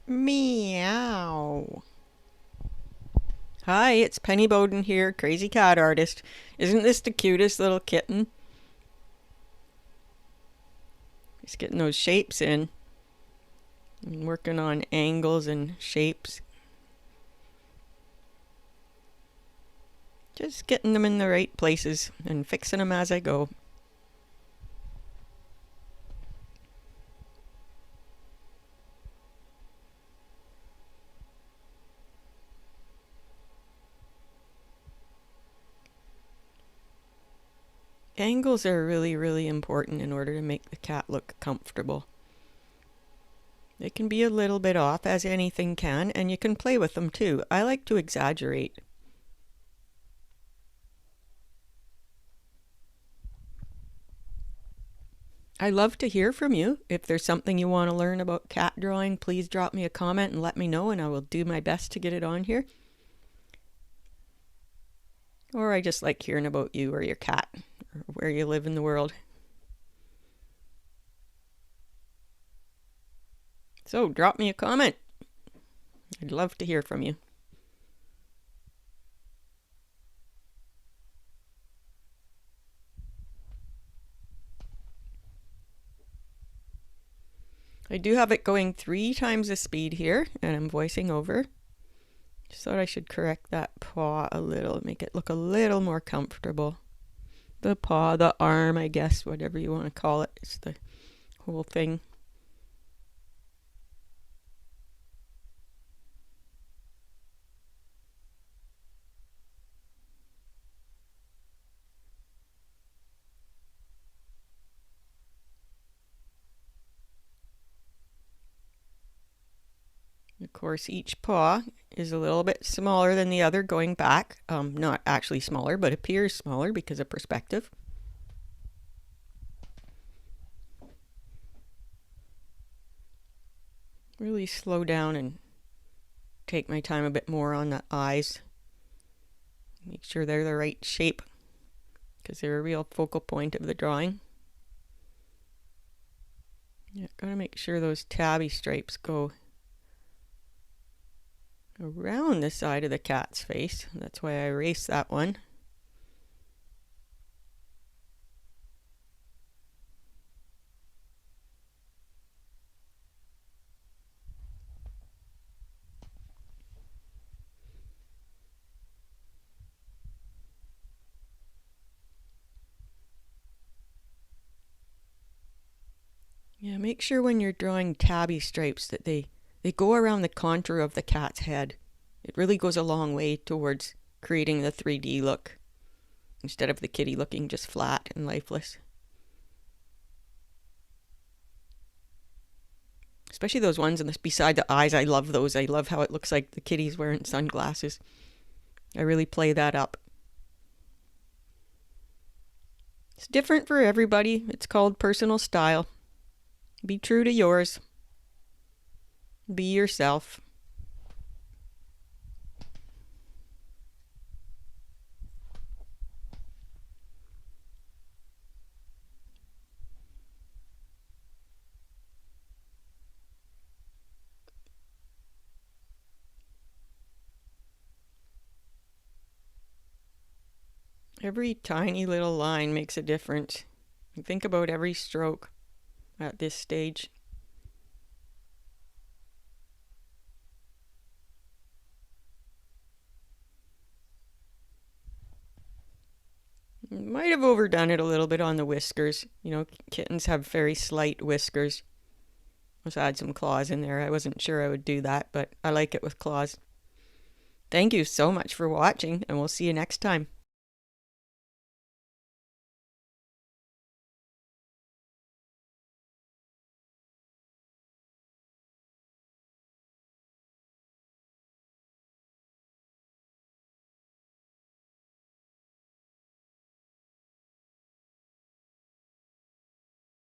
Meow. Hi, it's Penny Bowden here, crazy cat artist. Isn't this the cutest little kitten? Just getting those shapes in and working on angles and shapes. Just getting them in the right places and fixing them as I go. Angles are really, really important in order to make the cat look comfortable. They can be a little bit off, as anything can, and you can play with them too. I like to exaggerate. I love to hear from you. If there's something you want to learn about cat drawing, please drop me a comment and let me know, and I will do my best to get it on here. Or I just like hearing about you or your cat, or where you live in the world. So drop me a comment. I'd love to hear from you. I do have it going 3 times the speed here, and I'm voicing over. Just thought I should correct that paw a little, make it look a little more comfortable. The paw, the arm, I guess, whatever you want to call it. It's the whole thing. Of course, each paw is a little bit smaller than the other going back. Not actually smaller, but appears smaller because of perspective. Really slow down and take my time a bit more on the eyes. Make sure they're the right shape because they're a real focal point of the drawing. Yeah, gotta make sure those tabby stripes go around the side of the cat's face. That's why I erased that one. Yeah, make sure when you're drawing tabby stripes that they go around the contour of the cat's head. It really goes a long way towards creating the 3D look instead of the kitty looking just flat and lifeless. Especially those ones beside the eyes. I love those. I love how it looks like the kitty's wearing sunglasses. I really play that up. It's different for everybody. It's called personal style. Be true to yours. Be yourself. Every tiny little line makes a difference. Think about every stroke at this stage. Might have overdone it a little bit on the whiskers. You know, kittens have very slight whiskers. Let's add some claws in there. I wasn't sure I would do that, but I like it with claws. Thank you so much for watching, and we'll see you next time.